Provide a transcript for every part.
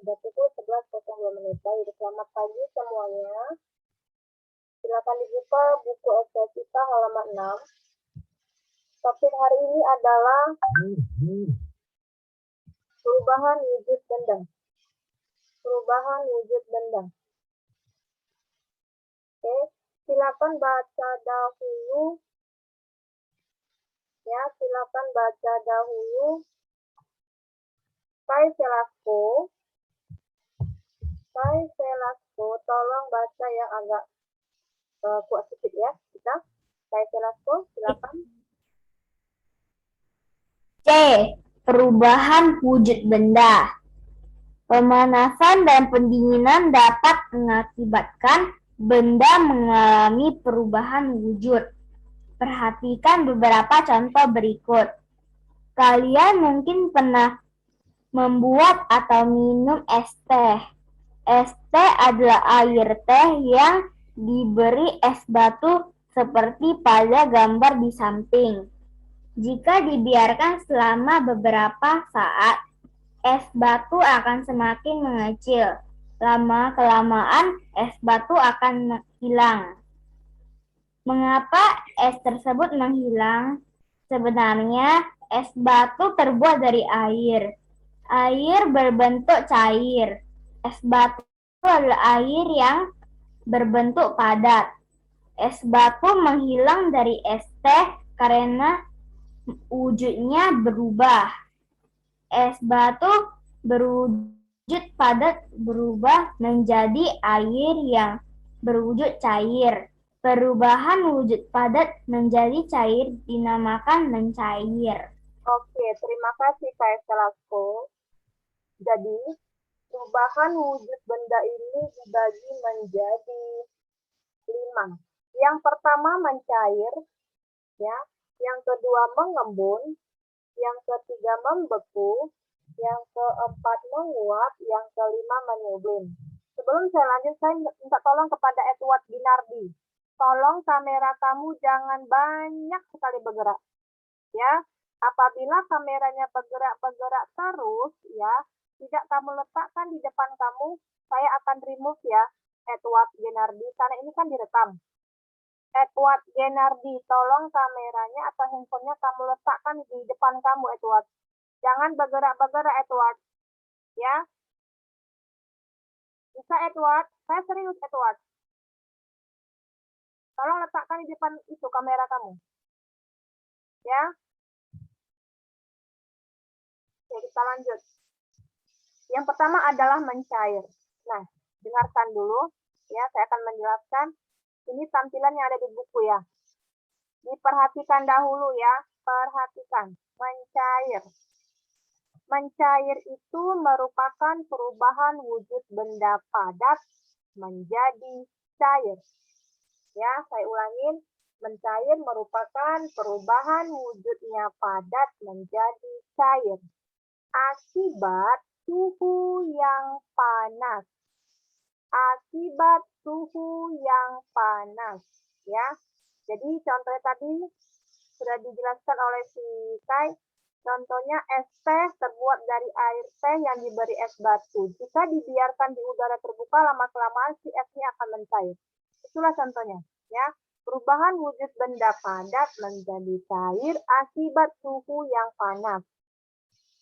Sudah pukul 11.02. Baik, selamat pagi semuanya. Silakan dibuka buku essay kita halaman 6. Topik hari ini adalah perubahan wujud benda. Perubahan wujud benda. Oke, silakan baca dahulu. Ya, silakan baca dahulu. Kai Velasco, tolong baca yang agak kuat sedikit ya kita. Kai Velasco, silakan. C. Perubahan wujud benda. Pemanasan dan pendinginan dapat mengakibatkan benda mengalami perubahan wujud. Perhatikan beberapa contoh berikut. Kalian mungkin pernah membuat atau minum es teh. Es teh adalah air teh yang diberi es batu seperti pada gambar di samping. Jika dibiarkan selama beberapa saat, es batu akan semakin mengecil. Lama-kelamaan, es batu akan hilang. Mengapa es tersebut menghilang? Sebenarnya, es batu terbuat dari air. Air berbentuk cair. Es batu adalah air yang berbentuk padat. Es batu menghilang dari es teh karena wujudnya berubah. Es batu berwujud padat berubah menjadi air yang berwujud cair. Perubahan wujud padat menjadi cair dinamakan mencair. Oke, terima kasih Kai Velasco. Jadi, perubahan wujud benda ini dibagi menjadi 5. Yang pertama mencair, ya. Yang kedua mengembun, yang ketiga membeku, yang keempat menguap, yang kelima menyublim. Sebelum saya lanjut, saya minta tolong kepada Edward Ginardi. Tolong kamera kamu jangan banyak sekali bergerak. Ya, apabila kameranya bergerak terus, ya, tidak kamu letakkan di depan kamu, saya akan remove ya, Edward Ginardi, karena ini kan direkam. Edward Ginardi, tolong kameranya atau handphonenya kamu letakkan di depan kamu, Edward. Jangan bergerak-bergerak, Edward. Ya. Bisa, Edward? Saya serius, Edward. Tolong letakkan di depan itu kamera kamu. Ya. Oke, kita lanjut. Yang pertama adalah mencair. Nah, dengarkan dulu. Ya, saya akan menjelaskan. Ini tampilan yang ada di buku ya. Diperhatikan dahulu ya. Perhatikan. Mencair. Mencair itu merupakan perubahan wujud benda padat menjadi cair. Ya, saya ulangin. Mencair merupakan perubahan wujudnya padat menjadi cair akibat suhu yang panas. Akibat suhu yang panas, ya. Jadi contohnya tadi sudah dijelaskan oleh si Kai. Contohnya es teh terbuat dari air teh yang diberi es batu. Jika dibiarkan di udara terbuka, lama-kelamaan si esnya akan mencair. Itulah contohnya, ya. Perubahan wujud benda padat menjadi cair akibat suhu yang panas.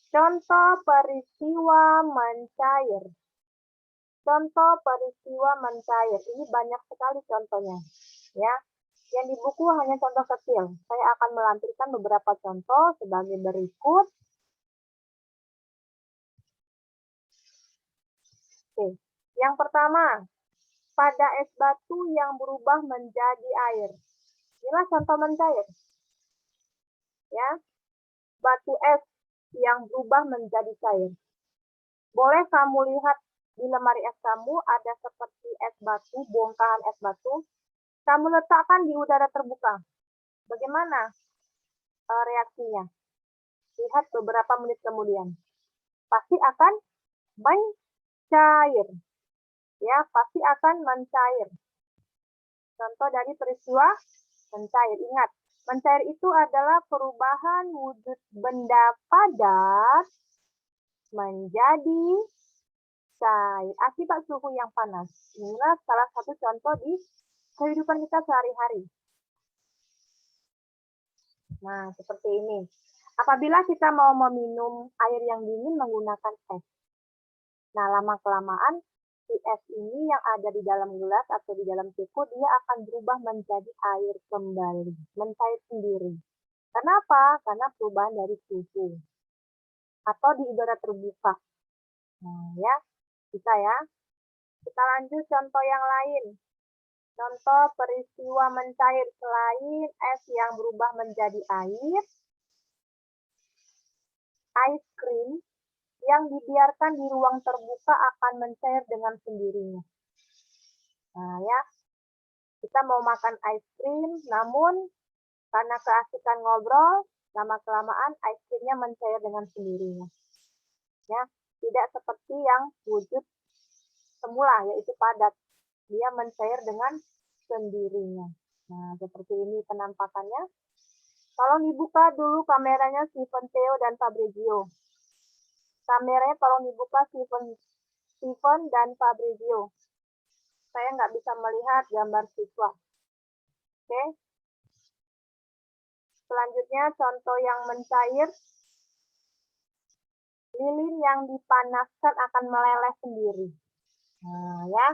Contoh peristiwa mencair. Contoh peristiwa mencair. Ini banyak sekali contohnya, ya. Yang di buku hanya contoh kecil. Saya akan melampirkan beberapa contoh sebagai berikut. Oke. Yang pertama, pada es batu yang berubah menjadi air. Inilah contoh mencair. Ya. Batu es yang berubah menjadi cair. Boleh kamu lihat di lemari es kamu ada seperti es batu, bongkahan es batu. Kamu letakkan di udara terbuka. Bagaimana reaksinya? Lihat beberapa menit kemudian. Pasti akan mencair. Ya, pasti akan mencair. Contoh dari peristiwa mencair. Ingat, mencair itu adalah perubahan wujud benda padat menjadi cair akibat suhu yang panas. Inilah salah satu contoh di kehidupan kita sehari-hari. Nah, seperti ini. Apabila kita mau meminum air yang dingin menggunakan es. Nah, lama-kelamaan si es ini yang ada di dalam gelas atau di dalam siku, dia akan berubah menjadi air kembali, mencair sendiri. Kenapa? Karena perubahan dari suhu atau di udara terbuka. Nah, ya, bisa ya. Kita lanjut contoh yang lain. Contoh peristiwa mencair selain es yang berubah menjadi air, ice cream yang dibiarkan di ruang terbuka akan mencair dengan sendirinya. Nah ya, kita mau makan ice cream, namun karena keasikan ngobrol, lama-kelamaan ice creamnya mencair dengan sendirinya. Ya, tidak seperti yang wujud semula, yaitu padat. Dia mencair dengan sendirinya. Nah, seperti ini penampakannya. Tolong dibuka dulu kameranya Stephen Theo dan Fabrizio. Kameranya tolong dibuka Stephen dan Fabrizio. Saya nggak bisa melihat gambar siswa. Oke. Selanjutnya contoh yang mencair. Lilin yang dipanaskan akan meleleh sendiri. Nah ya,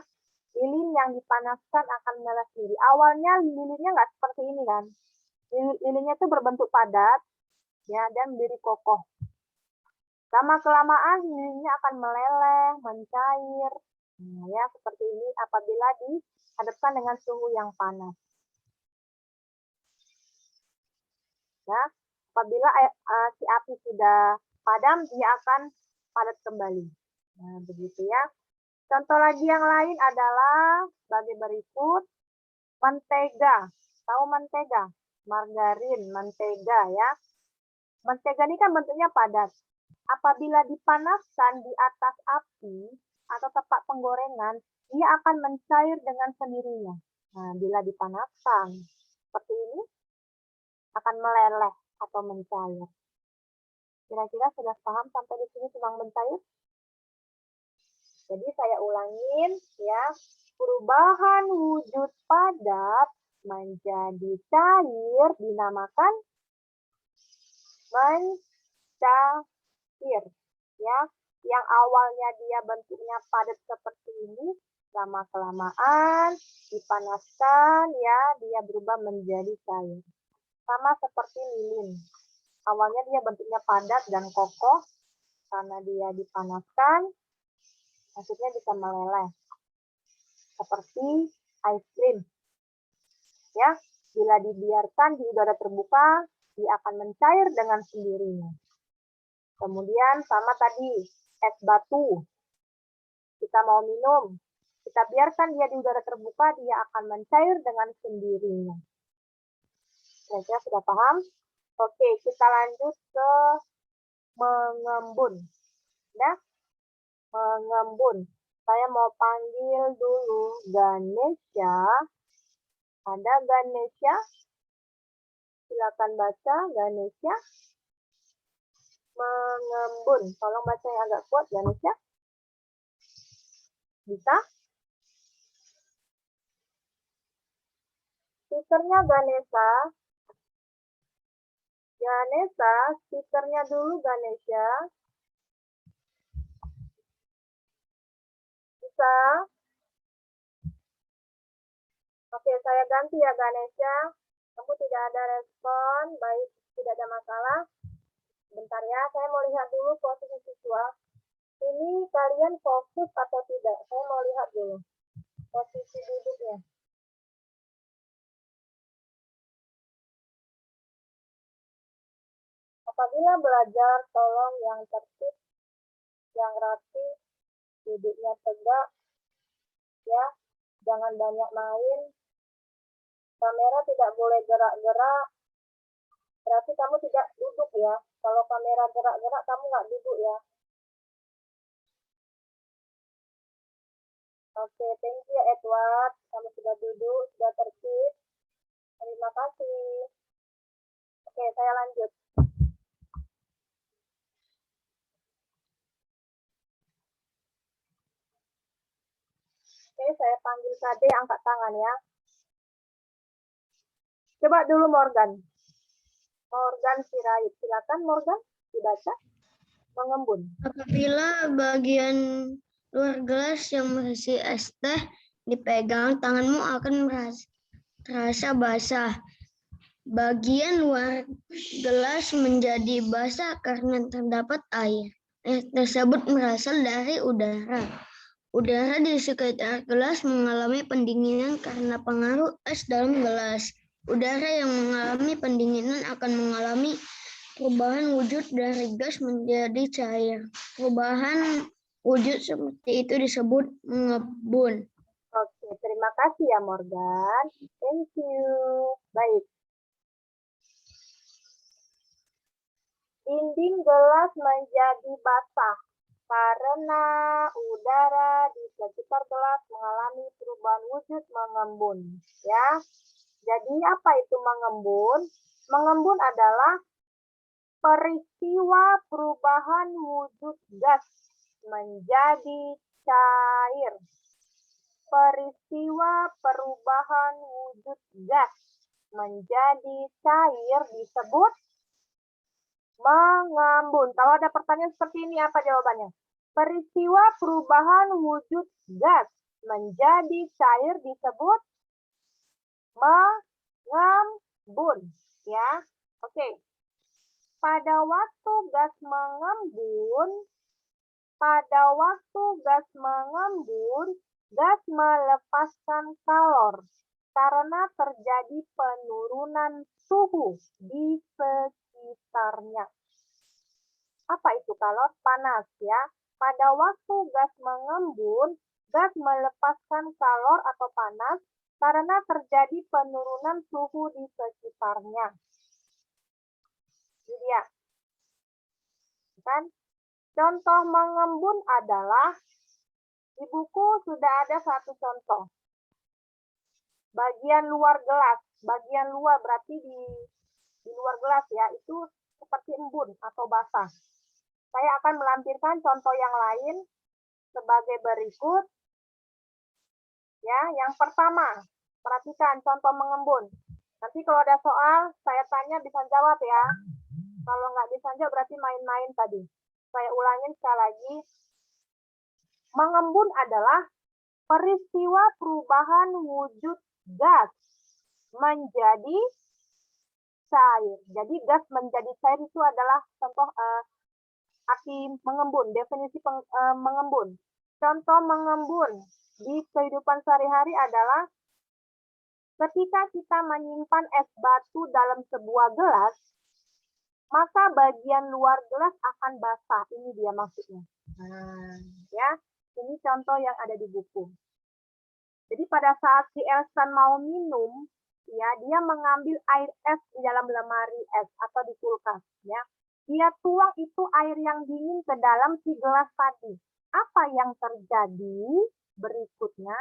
lilin yang dipanaskan akan meleleh sendiri. Awalnya lilinnya nggak seperti ini kan. Lilinnya itu berbentuk padat ya dan berdiri kokoh. Lama-kelamaan lilinnya akan meleleh, mencair. Nah, ya seperti ini apabila dihadapkan dengan suhu yang panas. Ya, apabila si api sudah padam, dia akan padat kembali. Nah, begitu ya. Contoh lagi yang lain adalah sebagai berikut. Mentega. Tahu mentega? Margarin, mentega ya. Mentega ini kan bentuknya padat. Apabila dipanaskan di atas api atau tempat penggorengan, dia akan mencair dengan sendirinya. Nah, bila dipanaskan seperti ini, akan meleleh atau mencair. Kira-kira sudah paham sampai di sini tentang mencair? Jadi saya ulangin ya, perubahan wujud padat menjadi cair dinamakan mencair. Ya, yang awalnya dia bentuknya padat seperti ini, lama-kelamaan dipanaskan ya, dia berubah menjadi cair. Sama seperti lilin. Awalnya dia bentuknya padat dan kokoh, karena dia dipanaskan, maksudnya bisa meleleh. Seperti ice cream. Ya, bila dibiarkan di udara terbuka, dia akan mencair dengan sendirinya. Kemudian sama tadi, es batu. Kita mau minum, kita biarkan dia di udara terbuka, dia akan mencair dengan sendirinya. Kira-kira sudah paham? Oke, kita lanjut ke mengembun. Nah, mengembun. Saya mau panggil dulu Ganesha. Ada Ganesha? Silakan baca Ganesha. Mengembun. Tolong baca yang agak kuat, Ganesha. Bisa? Speakernya Ganesha. Ganesha, speakernya dulu Ganesha. Bisa? Oke, saya ganti ya Ganesha. Kamu tidak ada respon, baik, tidak ada masalah. Bentar ya, saya mau lihat dulu posisi siswa. Ini kalian fokus atau tidak? Saya mau lihat dulu posisi duduknya. Apabila belajar, tolong yang tertib, yang rapi, duduknya tegak, ya, jangan banyak main. Kamera tidak boleh gerak-gerak, berarti kamu tidak duduk ya. Kalau kamera gerak-gerak, kamu nggak duduk ya. Oke, thank you Edward. Kamu sudah duduk, sudah tertib. Terima kasih. Oke, saya lanjut. Oke, saya panggil Kade angkat tangan ya. Coba dulu Morgan. Morgan Sirait. Silakan Morgan dibaca. Mengembun. Apabila bagian luar gelas yang berisi es teh dipegang, tanganmu akan terasa basah. Bagian luar gelas menjadi basah karena terdapat air. Air tersebut berasal dari udara. Udara di sekitar gelas mengalami pendinginan karena pengaruh es dalam gelas. Udara yang mengalami pendinginan akan mengalami perubahan wujud dari gas menjadi cair. Perubahan wujud seperti itu disebut mengembun. Oke, terima kasih ya Morgan. Thank you. Baik. Dinding gelas menjadi basah karena udara di sekitar gelas mengalami perubahan wujud mengembun. Ya, jadi apa itu mengembun? Mengembun adalah peristiwa perubahan wujud gas menjadi cair. Peristiwa perubahan wujud gas menjadi cair disebut mengembun. Kalau ada pertanyaan seperti ini, apa jawabannya? Peristiwa perubahan wujud gas menjadi cair disebut mengembun. Ya, oke. Pada waktu gas mengembun, gas melepaskan kalor karena terjadi penurunan suhu di sekitarnya. Apa itu kalor? Panas ya. Pada waktu gas mengembun, gas melepaskan kalor atau panas karena terjadi penurunan suhu di sekitarnya. Ini dia. Kan? Contoh mengembun adalah di buku sudah ada satu contoh. Bagian luar gelas, bagian luar berarti di luar gelas ya, itu seperti embun atau basah. Saya akan melampirkan contoh yang lain sebagai berikut. Ya, yang pertama, perhatikan contoh mengembun. Nanti kalau ada soal, saya tanya bisa jawab ya. Kalau nggak bisa jawab berarti main-main tadi. Saya ulangin sekali lagi. Mengembun adalah peristiwa perubahan wujud gas menjadi cair. Jadi gas menjadi cair itu adalah contoh arti mengembun, definisi mengembun. Contoh mengembun di kehidupan sehari-hari adalah ketika kita menyimpan es batu dalam sebuah gelas, maka bagian luar gelas akan basah. Ini dia maksudnya. Nah, ya, ini contoh yang ada di buku. Jadi pada saat si Elsan mau minum, ya, dia mengambil air es di dalam lemari es atau di kulkas, ya. Dia tuang itu air yang dingin ke dalam si gelas tadi. Apa yang terjadi berikutnya?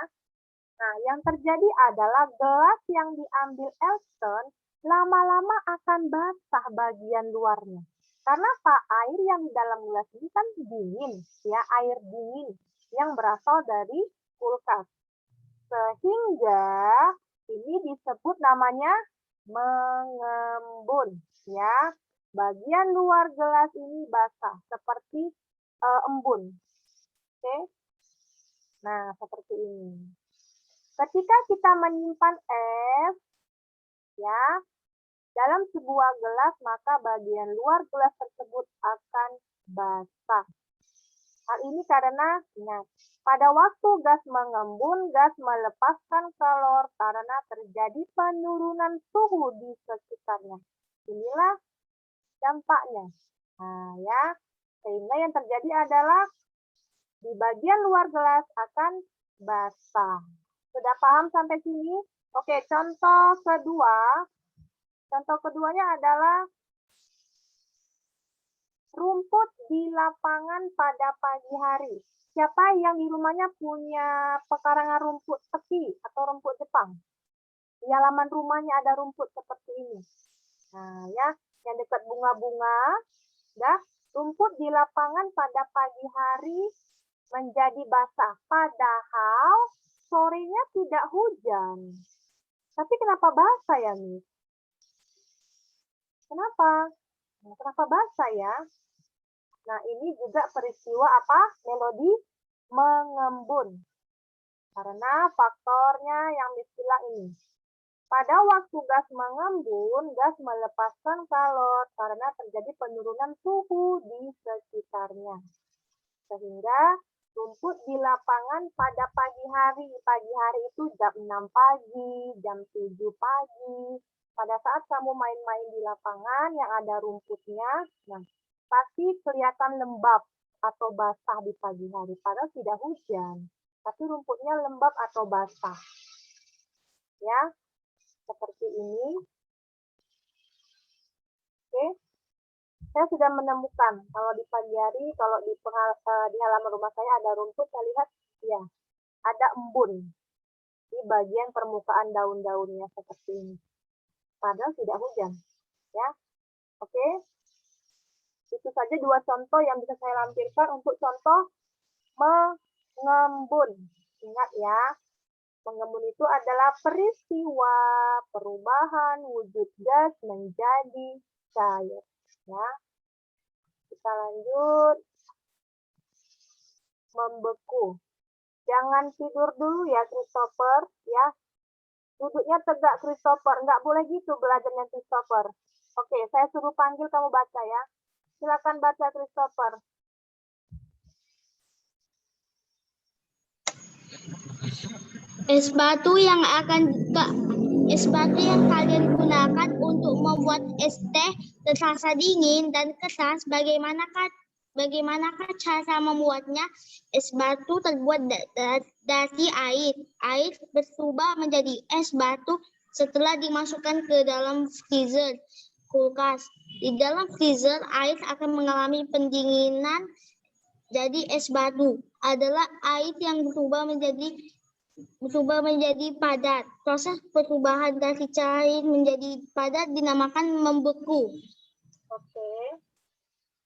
Nah, yang terjadi adalah gelas yang diambil Elson lama-lama akan basah bagian luarnya. Karena apa? Air yang di dalam gelas ini kan dingin, ya, air dingin yang berasal dari kulkas. Sehingga ini disebut namanya mengembun, ya. Bagian luar gelas ini basah seperti embun. Oke. Nah, seperti ini. Ketika kita menyimpan es, ya, dalam sebuah gelas, maka bagian luar gelas tersebut akan basah. Hal ini karena pada waktu gas mengembun, gas melepaskan kalor karena terjadi penurunan suhu di sekitarnya. Inilah dampaknya. Nah, ya, sehingga yang terjadi adalah di bagian luar gelas akan basah. Sudah paham sampai sini? Oke, contoh kedua. Contoh keduanya adalah rumput di lapangan pada pagi hari. Siapa yang di rumahnya punya pekarangan rumput teki atau rumput Jepang? Di halaman rumahnya ada rumput seperti ini. Nah, ya, yang dekat bunga-bunga, dah, rumput di lapangan pada pagi hari menjadi basah. Padahal sorenya tidak hujan. Tapi kenapa basah ya, Miss? Kenapa? Nah, kenapa basah ya? Nah, ini juga peristiwa apa? Melodi mengembun. Karena faktornya yang Miss bilang ini. Pada waktu gas mengembun, gas melepaskan kalor karena terjadi penurunan suhu di sekitarnya. Sehingga rumput di lapangan pada pagi hari itu jam 6 pagi, jam 7 pagi. Pada saat kamu main-main di lapangan yang ada rumputnya, nah, pasti kelihatan lembab atau basah di pagi hari. Padahal tidak hujan, tapi rumputnya lembab atau basah. Ya, seperti ini. Oke. Saya sudah menemukan kalau di pagi hari, kalau di halaman rumah saya ada rumput, saya lihat ya ada embun di bagian permukaan daun-daunnya seperti ini. Padahal tidak hujan, ya. Oke. Itu saja dua contoh yang bisa saya lampirkan untuk contoh mengembun. Ingat ya, mengembun itu adalah peristiwa perubahan wujud gas menjadi cair. Ya. Kita lanjut. Membeku. Jangan tidur dulu ya, Christopher. Ya. Duduknya tegak, Christopher. Nggak boleh gitu belajarnya, Christopher. Oke, saya suruh panggil, kamu baca ya. Silakan baca, Christopher. Es batu yang kalian gunakan untuk membuat es teh terasa dingin dan keras. Bagaimanakah cara membuatnya? Es batu terbuat dari air. Air berubah menjadi es batu setelah dimasukkan ke dalam freezer kulkas. Di dalam freezer, air akan mengalami pendinginan. Jadi es batu adalah air yang berubah menjadi padat. Proses perubahan dari cair menjadi padat dinamakan membeku. Oke.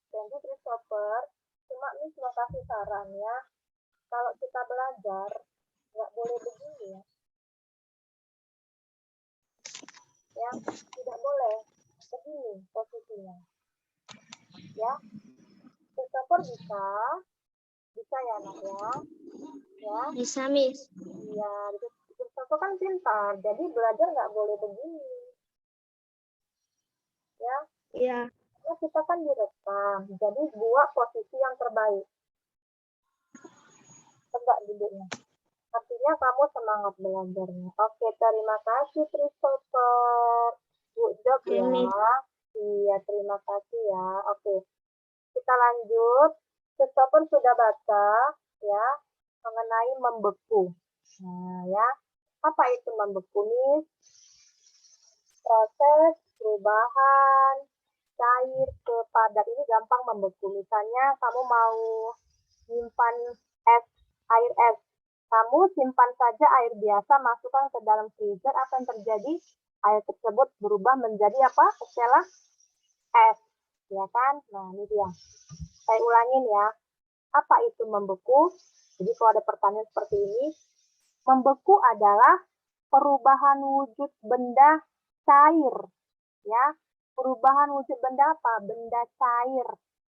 Thank you, Christopher. Cuma Miss mau kasih saran ya. Kalau kita belajar, nggak boleh begini ya. Ya, tidak boleh begini posisinya. Ya. Christopher bisa ya anak ya. Ya. Bisa, Miss. Iya, Christopher kan pintar, jadi belajar nggak boleh begini. Ya. Iya. Nah, kita kan direkam, jadi buat posisi yang terbaik. Tegak duduknya. Artinya kamu semangat belajarnya. Oke, terima kasih Christopher. Good job ya. Iya, terima kasih ya. Oke, kita lanjut. Christopher sudah baca ya mengenai membeku. Nah ya, apa itu membeku nih? Proses perubahan cair ke padat ini gampang membeku. Misalnya kamu mau simpan air es. Kamu simpan saja air biasa, masukkan ke dalam freezer, apa yang terjadi? Air tersebut berubah menjadi apa? Stella? Es. Ya kan? Nah, ini dia. Saya ulangin ya. Apa itu membeku? Jadi kalau ada pertanyaan seperti ini, membeku adalah perubahan wujud benda cair. Ya, perubahan wujud benda apa? Benda cair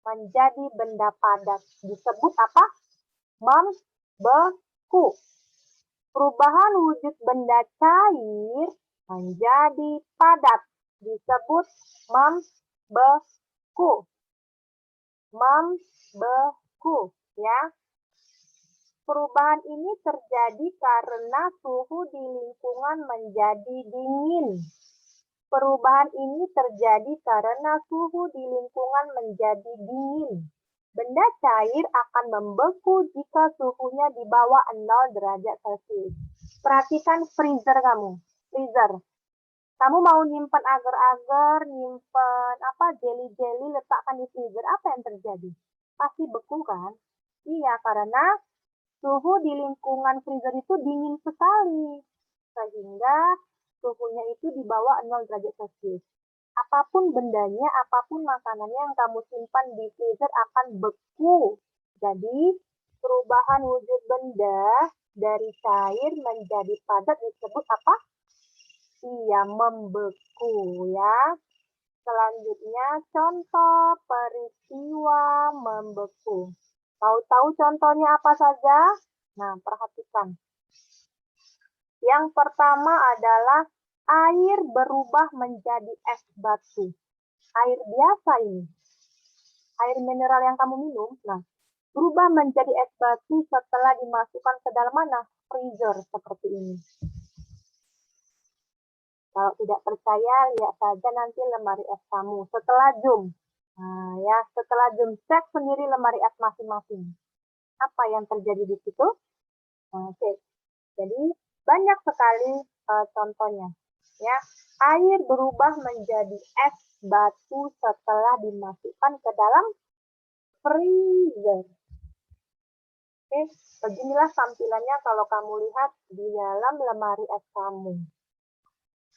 menjadi benda padat. Disebut apa? Membeku. Perubahan wujud benda cair menjadi padat. Disebut membeku. Membeku, ya. Perubahan ini terjadi karena suhu di lingkungan menjadi dingin. Perubahan ini terjadi karena suhu di lingkungan menjadi dingin. Benda cair akan membeku jika suhunya di bawah 0 derajat Celcius. Perhatikan freezer kamu. Freezer. Kamu mau nyimpan agar-agar, nyimpan jelly-jelly, letakkan di freezer. Apa yang terjadi? Pasti beku kan? Iya, karena suhu di lingkungan freezer itu dingin sekali. Sehingga suhunya itu di bawah 0 derajat Celcius. Apapun bendanya, apapun makanannya yang kamu simpan di freezer akan beku. Jadi, perubahan wujud benda dari cair menjadi padat disebut apa? Iya, membeku ya. Selanjutnya contoh peristiwa membeku. Tahu-tahu contohnya apa saja? Nah, perhatikan. Yang pertama adalah air berubah menjadi es batu. Air biasa ini. Air mineral yang kamu minum, nah, berubah menjadi es batu setelah dimasukkan ke dalam mana? Freezer seperti ini. Kalau tidak percaya, lihat saja nanti lemari es kamu. Setelah zoom, nah ya, setelah zoom, cek sendiri lemari es masing-masing. Apa yang terjadi di situ? Nah, oke. Jadi banyak sekali contohnya. Ya, air berubah menjadi es batu setelah dimasukkan ke dalam freezer. Oke, beginilah tampilannya kalau kamu lihat di dalam lemari es kamu.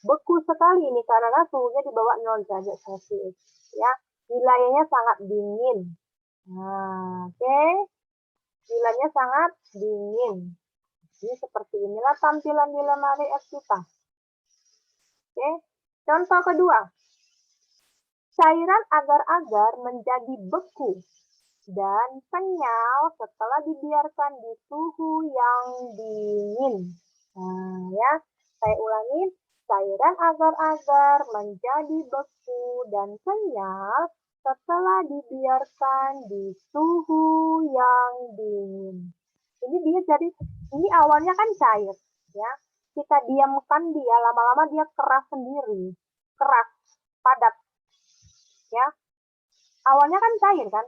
Beku sekali ini karena suhunya di bawah 0 derajat Celcius. Ya, wilayahnya sangat dingin. Nah, oke. Wilayahnya sangat dingin. Jadi seperti inilah tampilan di lemari es kita. Oke. Contoh kedua. Cairan agar-agar menjadi beku dan kenyal setelah dibiarkan di suhu yang dingin. Nah, ya, saya ulangi. Cairan agar-agar menjadi beku dan kenyal setelah dibiarkan di suhu yang dingin. Ini dia jadi, ini awalnya kan cair, ya. Kita diamkan dia, lama-lama dia keras sendiri, keras, padat, ya. Awalnya kan cair kan,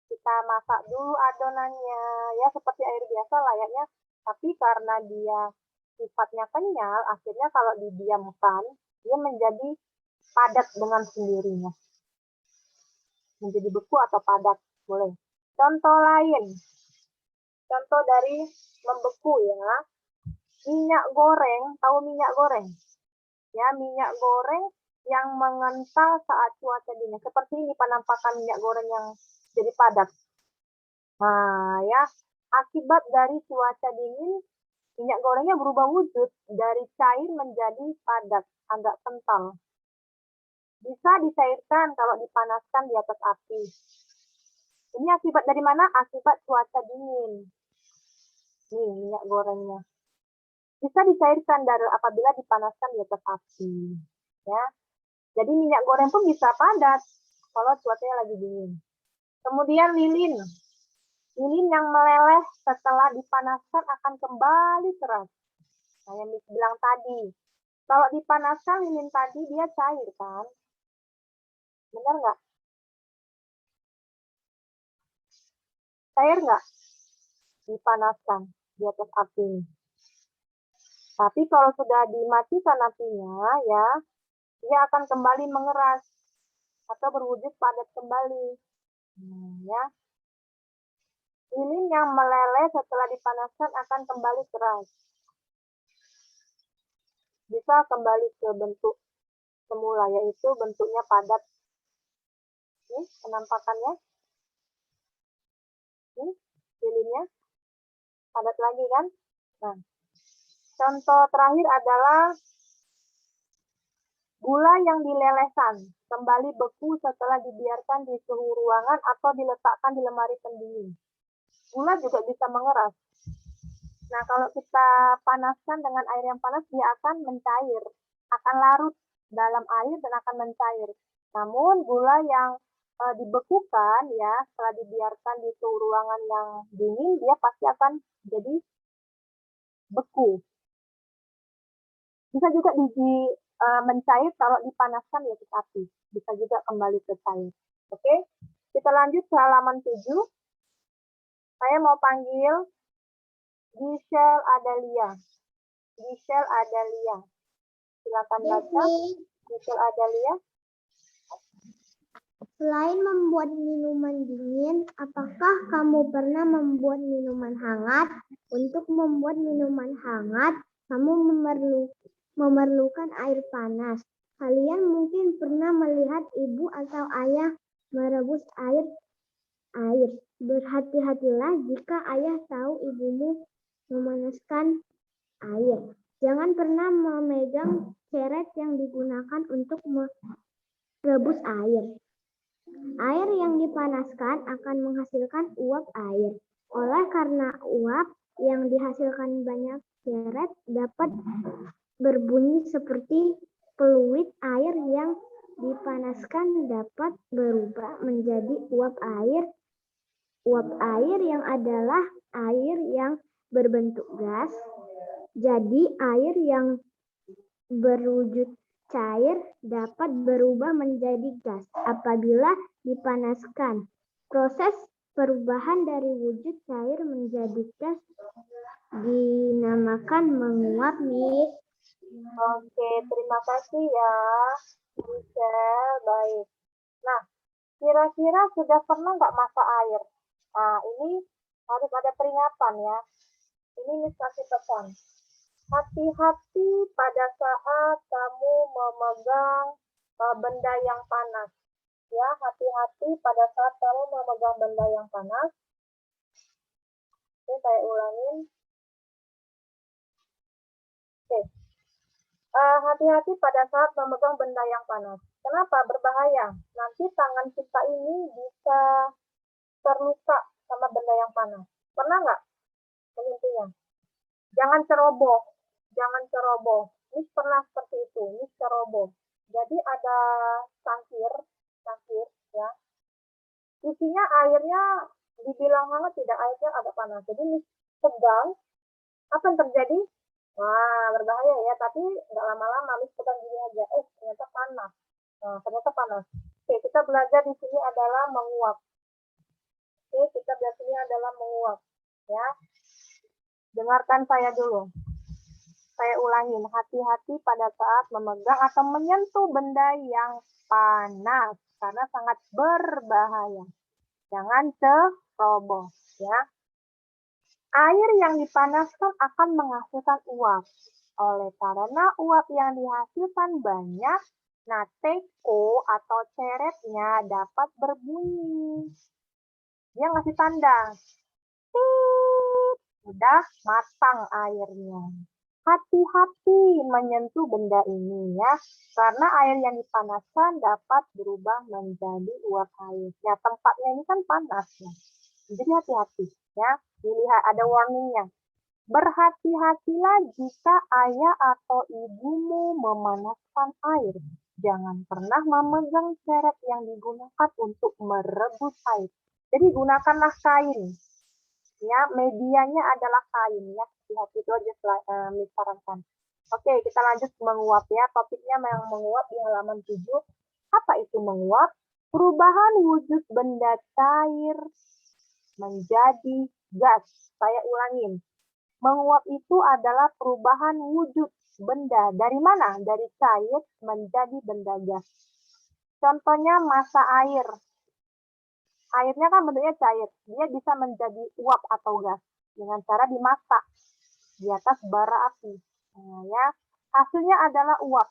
kita masak dulu adonannya, ya seperti air biasa layaknya, tapi karena dia sifatnya kenyal, akhirnya kalau didiamkan, dia menjadi padat dengan sendirinya. Menjadi beku atau padat, boleh. Contoh lain, contoh dari membeku ya, minyak goreng, tahu minyak goreng? Ya, minyak goreng yang mengental saat cuaca dingin. Seperti ini penampakan minyak goreng yang jadi padat. Nah, ya, akibat dari cuaca dingin, minyak gorengnya berubah wujud dari cair menjadi padat, agak kental. Bisa dicairkan kalau dipanaskan di atas api. Ini akibat dari mana? Akibat cuaca dingin. Nih, minyak gorengnya. Bisa dicairkan dari apabila dipanaskan di atas api. Ya. Jadi minyak goreng pun bisa padat kalau cuacanya lagi dingin. Kemudian lilin. Lilin yang meleleh setelah dipanaskan akan kembali keras. Nah, yang bilang tadi, kalau dipanaskan lilin tadi dia cair kan? Benar nggak? Cair nggak? Dipanaskan di atas api. Tapi kalau sudah dimatikan apinya, ya, dia akan kembali mengeras atau berwujud padat kembali. Ya. Lilin yang meleleh setelah dipanaskan akan kembali keras. Bisa kembali ke bentuk semula, yaitu bentuknya padat. Ini penampakannya. Ini lilinnya padat lagi kan? Nah, contoh terakhir adalah gula yang dilelehkan kembali beku setelah dibiarkan di suhu ruangan atau diletakkan di lemari pendingin. Gula juga bisa mengeras. Nah, kalau kita panaskan dengan air yang panas, dia akan mencair, akan larut dalam air dan akan mencair. Namun gula yang dibekukan ya, setelah dibiarkan di suhu ruangan yang dingin, dia pasti akan jadi beku. Bisa juga mencair kalau dipanaskan di atas api. Bisa juga kembali ke cair. Oke, kita lanjut ke halaman 7. Saya mau panggil Giselle Adalia. Giselle Adalia. Silakan baca. Giselle Adalia. Selain membuat minuman dingin, apakah kamu pernah membuat minuman hangat? Untuk membuat minuman hangat, kamu memerlukan air panas. Kalian mungkin pernah melihat ibu atau ayah merebus air. Berhati-hatilah jika ayah tahu ibumu memanaskan air. Jangan pernah memegang ceret yang digunakan untuk merebus air. Air yang dipanaskan akan menghasilkan uap air. Oleh karena uap yang dihasilkan banyak ceret dapat berbunyi seperti peluit, air yang dipanaskan dapat berubah menjadi uap air. Uap air yang adalah air yang berbentuk gas. Jadi air yang berwujud cair dapat berubah menjadi gas apabila dipanaskan. Proses perubahan dari wujud cair menjadi gas dinamakan menguap, Miss. Oke, terima kasih ya, Michelle. Baik. Nah, kira-kira sudah pernah nggak masak air? Nah, ini harus ada peringatan ya. Ini Miss kasih pesan. Hati-hati pada saat kamu memegang benda yang panas. Ya, hati-hati pada saat kamu memegang benda yang panas. Oke, saya ulangin. Oke. Hati-hati pada saat memegang benda yang panas. Kenapa? Berbahaya. Nanti tangan kita ini bisa terluka sama benda yang panas. Pernah nggak menyentuhnya? Jangan ceroboh. Jangan ceroboh. Ini pernah seperti itu. Ini ceroboh. Jadi ada cangkir ya. Isinya airnya dibilang hangat tidak, airnya agak panas. Jadi ini pegang, apa yang terjadi? Wah, berbahaya ya, tapi nggak lama-lama, Miss pegang gini aja, ternyata panas. Nah, ternyata panas. Oke, kita belajar di sini adalah menguap. Oke, kita belajar di sini adalah menguap. Ya, dengarkan saya dulu. Saya ulangin, hati-hati pada saat memegang atau menyentuh benda yang panas, karena sangat berbahaya. Jangan ceroboh, ya. Air yang dipanaskan akan menghasilkan uap. Oleh karena uap yang dihasilkan banyak, nah teko atau ceretnya dapat berbunyi. Dia ngasih tanda. Sudah matang airnya. Hati-hati menyentuh benda ini ya, karena air yang dipanaskan dapat berubah menjadi uap air. Ya, tempatnya ini kan panas ya. Jadi hati-hati ya. Dilihat ada warningnya. Berhati-hatilah jika ayah atau ibumu memanaskan air. Jangan pernah memegang ceret yang digunakan untuk merebus air. Jadi gunakanlah kain. Ya, medianya adalah kain ya. Lihat itu aja disarankan. Oke, kita lanjut menguap ya. Topiknya yang menguap di halaman 7. Apa itu menguap? Perubahan wujud benda cair menjadi gas. Saya ulangin. Menguap itu adalah perubahan wujud benda. Dari mana? Dari cair menjadi benda gas. Contohnya masak air. Airnya kan bentuknya cair. Dia bisa menjadi uap atau gas dengan cara dimasak di atas bara api. Nah, ya. Hasilnya adalah uap.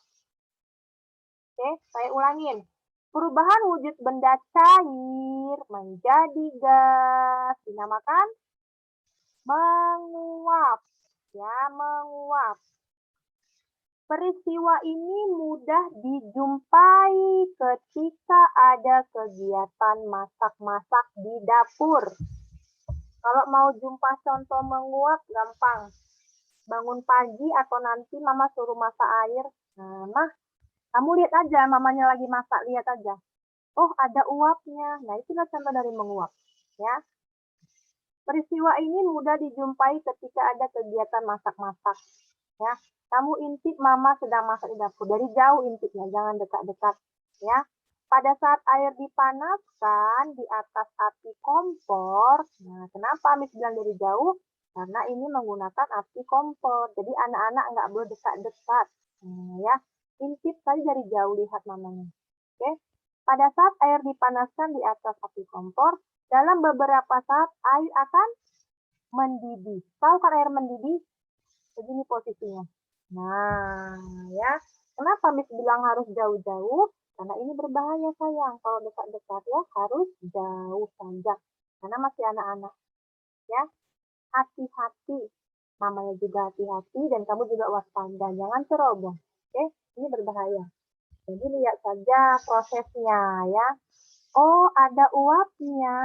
Oke, saya ulangin. Perubahan wujud benda cair menjadi gas dinamakan menguap. Ya, menguap. Peristiwa ini mudah dijumpai ketika ada kegiatan masak-masak di dapur. Kalau mau jumpa contoh menguap, gampang. Bangun pagi atau nanti mama suruh masak air. Nah, Mah, kamu lihat aja mamanya lagi masak, lihat aja. Oh, ada uapnya. Nah, itulah contoh dari menguap. Ya. Peristiwa ini mudah dijumpai ketika ada kegiatan masak-masak. Ya. Kamu intip mama sedang masak di dapur. Dari jauh intipnya, jangan dekat-dekat. Ya. Pada saat air dipanaskan di atas api kompor. Nah, kenapa Miss bilang dari jauh? Karena ini menggunakan api kompor. Jadi anak-anak nggak boleh dekat-dekat. Nah, ya. Intip saja dari jauh, lihat mamanya. Oke. Pada saat air dipanaskan di atas api kompor, dalam beberapa saat air akan mendidih. Tahu kan air mendidih? Begini posisinya. Nah, ya. Kenapa Miss bilang harus jauh-jauh? Karena ini berbahaya sayang. Kalau dekat-dekat ya harus jauh saja. Karena masih anak-anak. Ya. Hati-hati. Namanya juga hati-hati dan kamu juga waspada. Jangan ceroboh. Oke, ini berbahaya. Jadi lihat saja prosesnya ya. Oh, ada uapnya.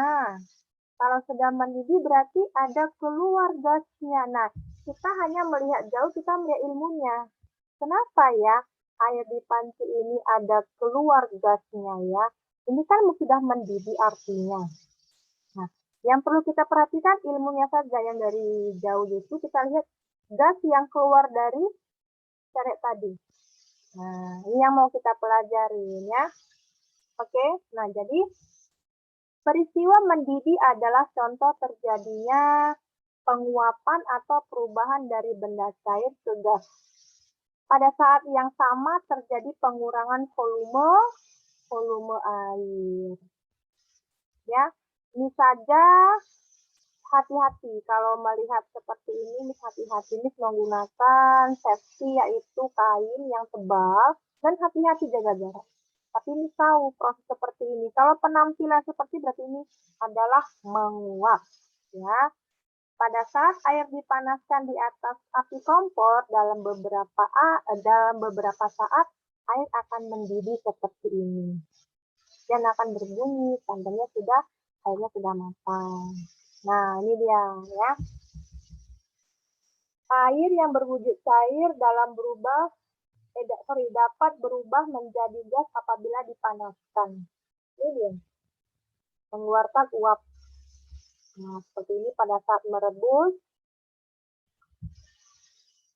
Kalau sudah mendidih berarti ada keluar gasnya. Nah, kita hanya melihat jauh, kita melihat ilmunya. Kenapa ya air di panci ini ada keluar gasnya ya? Ini kan sudah mendidih artinya. Nah, yang perlu kita perhatikan ilmunya saja yang dari jauh itu kita lihat gas yang keluar dari ceret tadi. Nah, ini yang mau kita pelajari ya. Oke, nah jadi peristiwa mendidih adalah contoh terjadinya penguapan atau perubahan dari benda cair ke gas. Pada saat yang sama terjadi pengurangan volume air. Ya, ini saja hati-hati kalau melihat seperti ini, hati-hati nih menggunakan safety yaitu kain yang tebal dan hati-hati jaga jarak. Tapi ini tahu proses seperti ini. Kalau penampilan seperti berarti ini adalah menguap, ya. Pada saat air dipanaskan di atas api kompor dalam beberapa saat air akan mendidih seperti ini dan akan berbunyi tandanya airnya sudah matang. Nah, ini dia ya. Air yang berwujud cair dapat berubah menjadi gas apabila dipanaskan. Ini dia. Mengeluarkan uap. Nah, seperti ini pada saat merebus.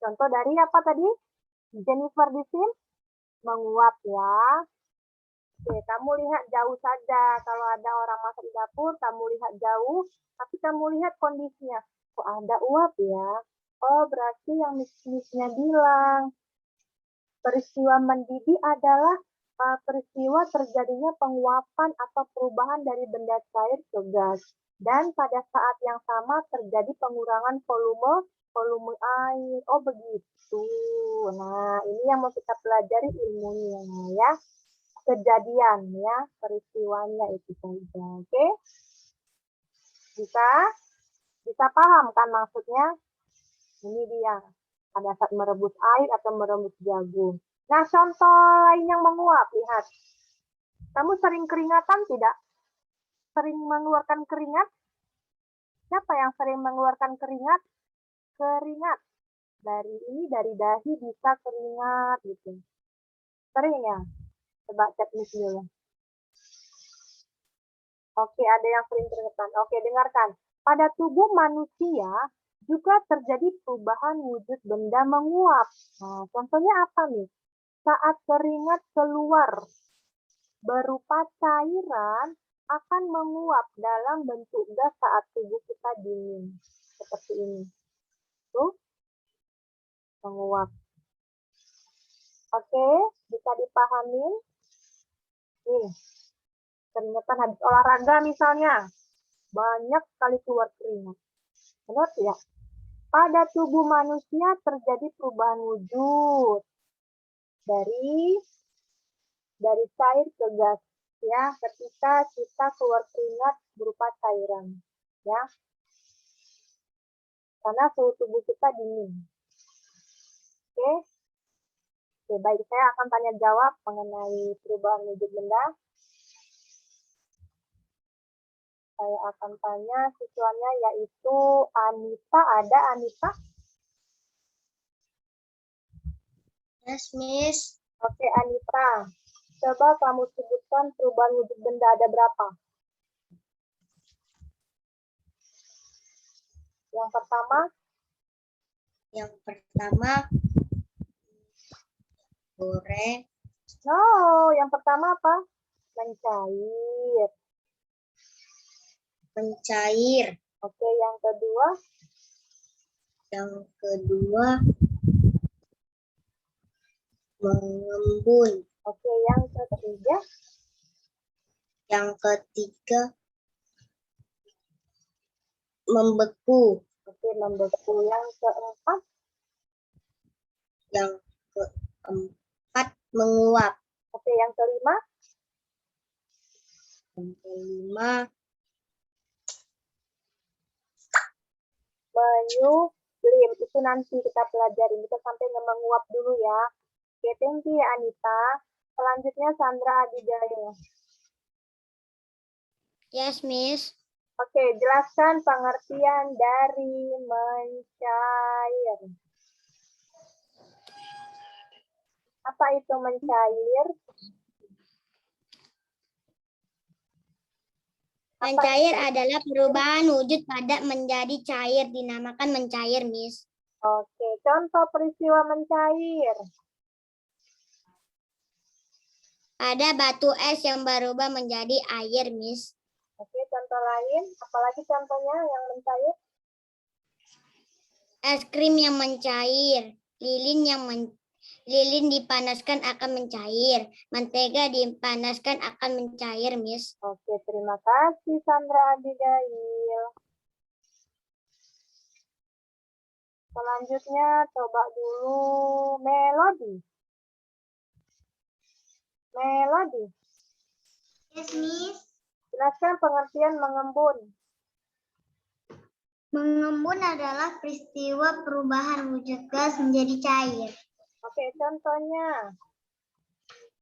Contoh dari apa tadi? Jennifer di sini menguap ya. Oke, kamu lihat jauh saja. Kalau ada orang masak di dapur, kamu lihat jauh, tapi kamu lihat kondisinya. Kok ada uap ya? Oh, berarti yang misnya bilang. Peristiwa mendidih adalah peristiwa terjadinya penguapan atau perubahan dari benda cair ke gas. Dan pada saat yang sama terjadi pengurangan volume air. Oh, begitu. Nah, ini yang mau kita pelajari ilmunya ya. Kejadian ya, peristiwanya itu saja. Oke? Bisa paham kan maksudnya? Ini dia. Pada saat merebus air atau merebus jagung. Nah, contoh lain yang menguap, lihat. Kamu sering keringatan tidak? Sering mengeluarkan keringat? Siapa yang sering mengeluarkan keringat? Keringat. Dari dahi bisa keringat gitu. Sering ya? Coba cek dulu. Oke, ada yang sering keringatan. Oke, dengarkan. Pada tubuh manusia juga terjadi perubahan wujud benda menguap. Nah, contohnya apa nih? Saat keringat keluar berupa cairan akan menguap dalam bentuk gas saat tubuh kita dingin. Seperti ini. Tuh, menguap. Oke, bisa dipahami? Nih, keringatan habis olahraga misalnya. Banyak sekali keluar keringat. Benar tidak? Pada tubuh manusia terjadi perubahan wujud dari cair ke gas ya ketika kita keluar keringat berupa cairan ya karena suhu tubuh kita dingin. Oke, baik, saya akan tanya jawab mengenai perubahan wujud benda. Saya akan tanya siswanya yaitu Anita. Ada Anita? Yes, Miss. Oke, Anita. Coba kamu sebutkan perubahan wujud benda ada berapa? Yang pertama, Goreng. no, yang pertama apa? Mencair. Oke, yang kedua? Mengembun. Oke, yang ketiga? Membeku. Oke, membeku. Yang keempat? Menguap. Oke, yang kelima? ekstrim. Itu nanti kita pelajari. Kita sampai menguap dulu ya. Oke, thank you ya Anita. Selanjutnya Sandra Abigail. Yes, Miss. Oke, jelaskan pengertian dari mencair. Apa itu mencair? Mencair adalah perubahan wujud pada menjadi cair, dinamakan mencair, Miss. Oke, contoh peristiwa mencair. Ada batu es yang berubah menjadi air, Miss. Oke, contoh lain. Apalagi contohnya yang mencair? Es krim yang mencair, lilin dipanaskan akan mencair, mentega dipanaskan akan mencair, Miss. Oke, terima kasih Sandra Abigail. Selanjutnya coba dulu Melody. Melody, Yes, Miss. jelaskan pengertian mengembun. Mengembun adalah peristiwa perubahan wujud gas menjadi cair. Oke, contohnya.